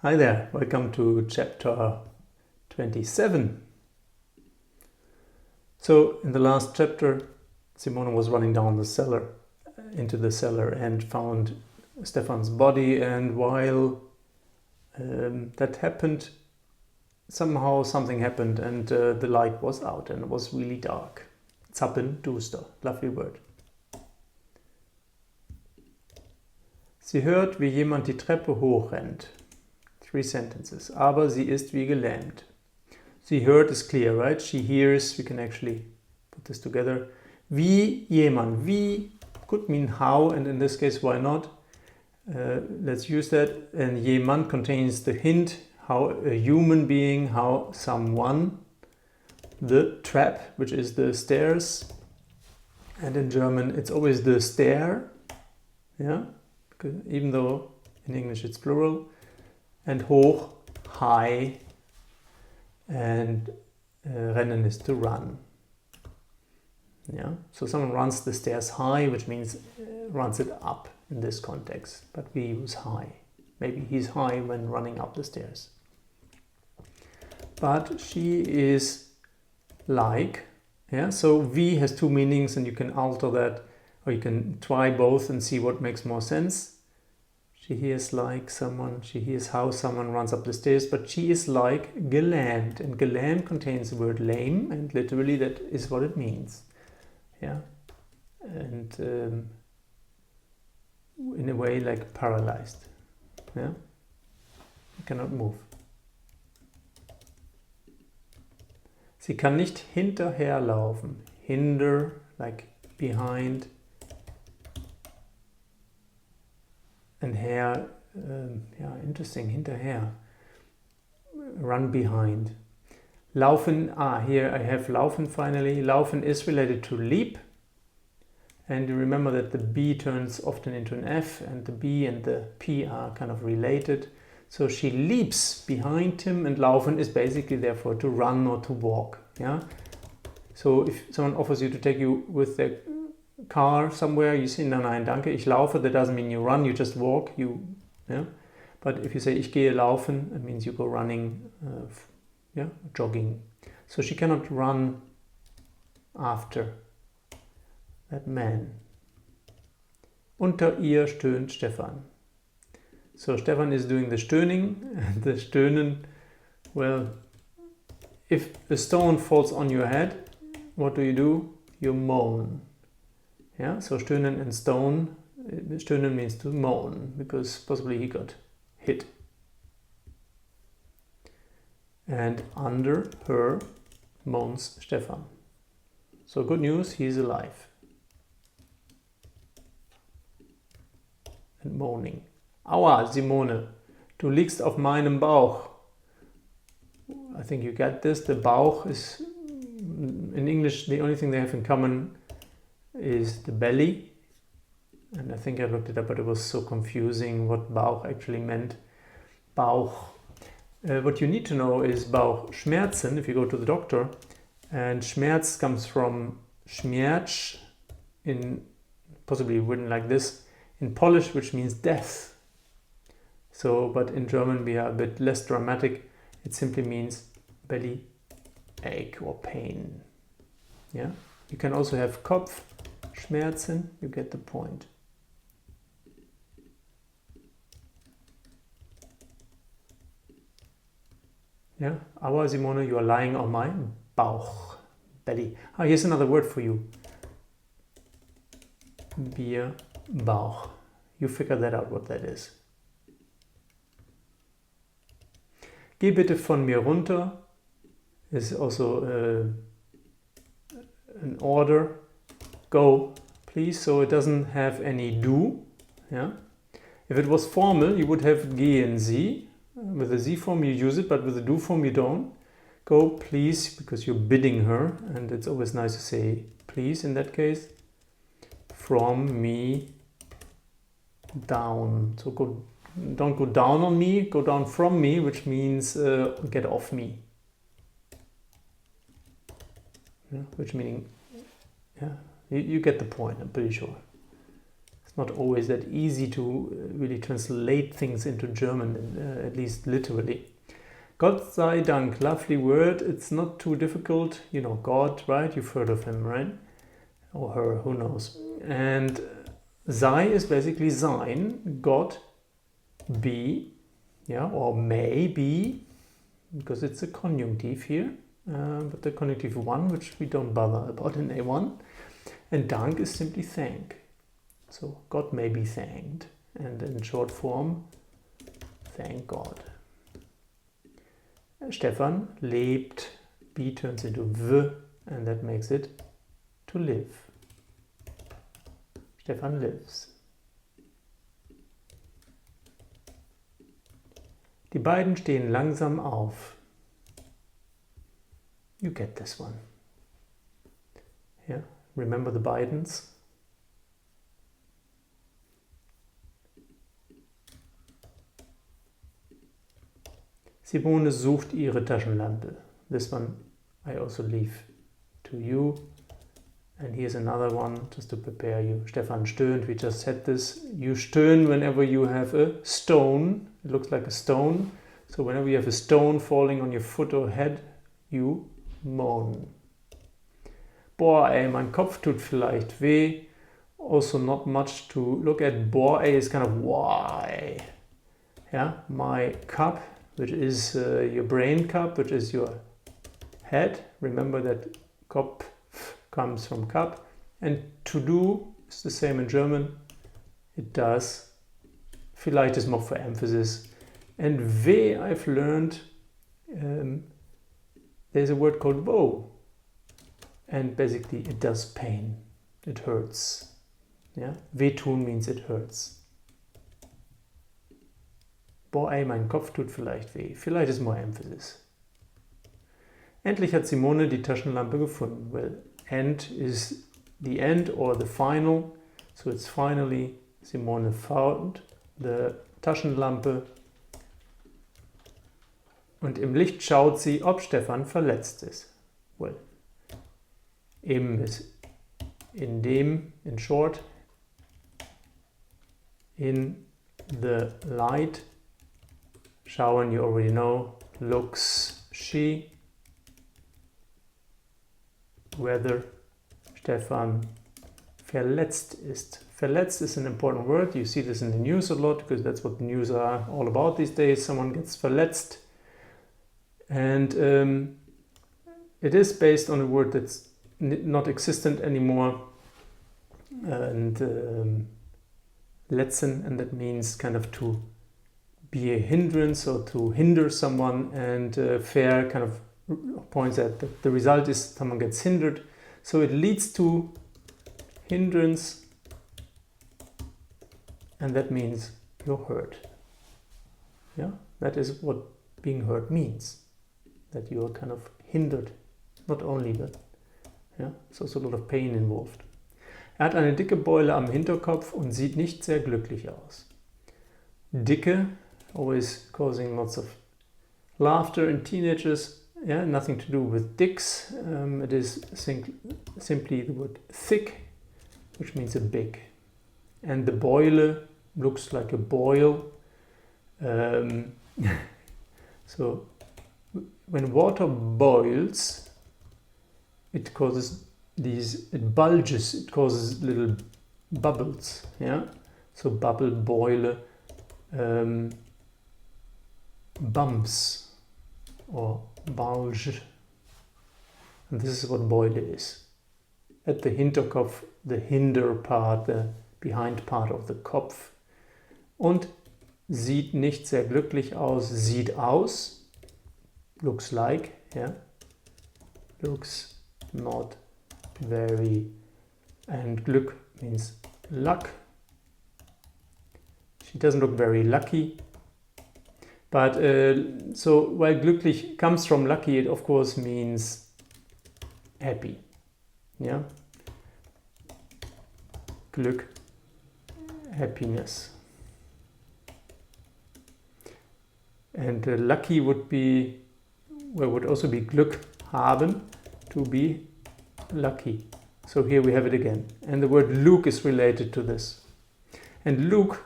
Hi there, welcome to chapter 27. So in the last chapter, Simone was running down the cellar, into the cellar, and found Stefan's body, and while that happened, somehow something happened and the light was out and it was really dark. Zappenduster, lovely word. Sie hört, wie jemand die Treppe hochrennt. 3 sentences. Aber sie ist wie gelähmt. Sie hört is clear, right? She hears, we can actually put this together. Wie jemand, wie could mean how, and in this case, why not? Let's use that. And jemand contains the hint, how a human being, how someone. The trap, which is the stairs. And in German, it's always the stair. Yeah, even though in English it's plural. And hoch, high, and rennen is to run. Yeah, so someone runs the stairs high, which means runs it up in this context, but we use high. Maybe he's high when running up the stairs. But she is like, yeah, so V has 2 meanings and you can alter that, or you can try both and see what makes more sense. She hears like someone, she hears how someone runs up the stairs, but she is like gelähmt. And gelähmt contains the word lame, and literally that is what it means. Yeah, and in a way like paralyzed. Yeah, you cannot move. Sie kann nicht hinterherlaufen. Hinder, like behind. And hair, yeah, interesting, hinterher. Run behind. Laufen, here I have laufen finally. Laufen is related to leap. And you remember that the B turns often into an F, and the B and the P are kind of related. So she leaps behind him, and laufen is basically therefore to run or to walk. Yeah. So if someone offers you to take you with their car somewhere, you say, nein, danke, ich laufe, that doesn't mean you run, you just walk, yeah. But if you say, ich gehe laufen, it means you go running, yeah, jogging. So she cannot run after that man. Unter ihr stöhnt Stefan. So Stefan is doing the stöhning, and the stöhnen, well, if a stone falls on your head, what do? You moan. Yeah, so stöhnen and stone. Stöhnen means to moan, because possibly he got hit. And under her moans Stefan. So good news, he's alive. And moaning. Aua, Simone, du liegst auf meinem Bauch. I think you get this. The Bauch is, in English, the only thing they have in common is the belly, and I think I looked it up, but it was so confusing what Bauch actually meant. Bauch. What you need to know is Bauchschmerzen, if you go to the doctor, and Schmerz comes from Schmerz, in possibly written like this, in Polish, which means death. So, but in German we are a bit less dramatic. It simply means belly ache or pain. Yeah. You can also have Kopfschmerzen, you get the point. Yeah, Aua, Simone, you are lying on my Bauch, belly. Here's another word for you. Bier, Bauch. You figure that out, what that is. Geh bitte von mir runter is also an order. Go, please, so it doesn't have any do. Yeah. If it was formal, you would have gehen Sie. With the Z form you use it, but with the do form you don't. Go, please, because you're bidding her, and it's always nice to say please in that case. From me down. So don't go down on me, go down from me, which means get off me. Yeah, which meaning, yeah, you get the point, I'm pretty sure. It's not always that easy to really translate things into German, at least literally. Gott sei Dank, lovely word. It's not too difficult. You know, God, right? You've heard of him, right? Or her, who knows. And sei is basically sein. God be, yeah, or may be, because it's a conjunctive here. But the conjunctive 1, which we don't bother about in A1. And Dank is simply thank. So God may be thanked. And in short form, thank God. Stefan lebt. B turns into V, and that makes it to live. Stefan lives. Die beiden stehen langsam auf. You get this one. Yeah, remember the Bidens? Simone sucht ihre Taschenlampe. This one I also leave to you. And here's another one just to prepare you. Stefan stöhnt, we just said this. You stöhn whenever you have a stone. It looks like a stone. So whenever you have a stone falling on your foot or head, you moan. Boah, ey, mein Kopf tut vielleicht weh. Also not much to look at. Boah, ey is kind of why. Yeah, my cup, which is your brain cup, which is your head. Remember that Kopf comes from cup. And to do is the same in German. It does. Vielleicht is more for emphasis. And weh, I've learned, there's a word called woe. And basically it does pain. It hurts. Yeah? Wehtun means it hurts. Boah, ey, mein Kopf tut vielleicht weh. Vielleicht ist more emphasis. Endlich hat Simone die Taschenlampe gefunden. Well, end is the end or the final. So it's finally Simone found the Taschenlampe. Und im Licht schaut sie, ob Stefan verletzt ist. Well, im ist in dem, in short, in the light, schauen, you already know, looks she, whether Stefan verletzt ist. Verletzt is an important word. You see this in the news a lot because that's what the news are all about these days. Someone gets verletzt. And it is based on a word that's not existent anymore. And letzen, and that means kind of to be a hindrance or to hinder someone. And fair kind of points at that the result is someone gets hindered. So it leads to hindrance, and that means you're hurt. Yeah, that is what being hurt means. That you are kind of hindered. Not only that. Yeah, there's also a lot of pain involved. Er hat eine dicke Beule am Hinterkopf und sieht nicht sehr glücklich aus. Dicke, always causing lots of laughter in teenagers. Yeah, nothing to do with dicks. It is simply the word thick, which means a big. And the Beule looks like a boil. So when water boils, it causes it bulges, it causes little bubbles. Yeah, so bubble, Beule, bumps or bulge. And this is what Beule is. At the Hinterkopf, the hinder part, the behind part of the Kopf. Und sieht nicht sehr glücklich aus, sieht aus, looks like, yeah, looks not very, and Glück means luck. She doesn't look very lucky. But so while glücklich comes from lucky, it of course means happy. Yeah, Glück, happiness. And lucky would be, well, would also be Glück haben, to be lucky. So here we have it again. And the word Luke is related to this. And Luke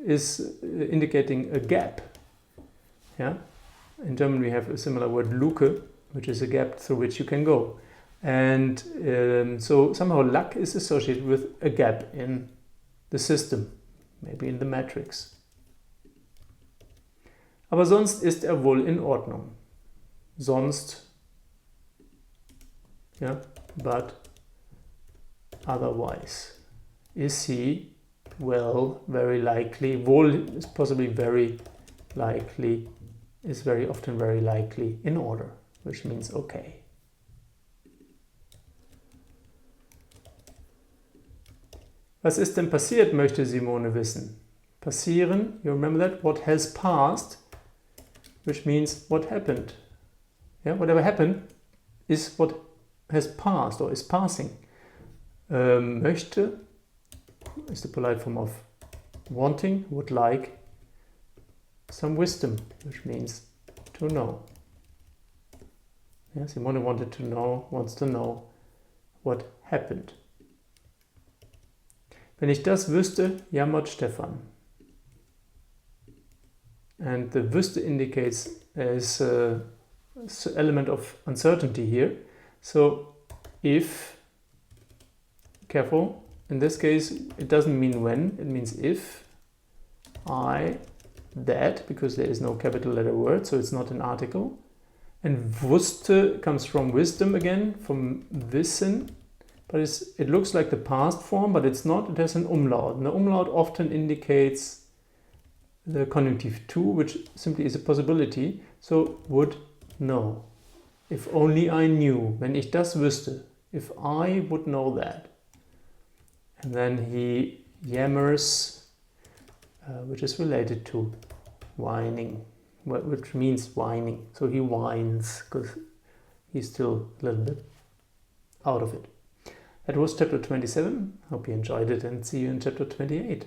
is indicating a gap. Yeah? In German we have a similar word Luke, which is a gap through which you can go. And so somehow luck is associated with a gap in the system, maybe in the matrix. Aber sonst ist wohl in Ordnung. Sonst, yeah, but otherwise. Is he, well, very likely, wohl is possibly very likely, is very often very likely in order, which means okay. Was ist denn passiert, möchte Simone wissen. Passieren, you remember that? What has passed, which means what happened. Yeah, whatever happened is what has passed or is passing. Möchte is the polite form of wanting, would like some wisdom, which means to know. Yeah, Simone wanted to know, wants to know what happened. Wenn ich das wüsste, jammert Stefan. And the wüsste indicates as an element of uncertainty here. So if, careful, in this case it doesn't mean when, it means if I, that, because there is no capital letter word, so it's not an article. And wusste comes from wisdom again, from wissen. But it looks like the past form, but it's not. It has an umlaut. And the umlaut often indicates the conjunctive to, which simply is a possibility. So, would know. If only I knew. Wenn ich das wüsste. If I would know that. And then he yammers, which is related to whining, which means whining. So he whines, because he's still a little bit out of it. That was chapter 27. Hope you enjoyed it and see you in chapter 28.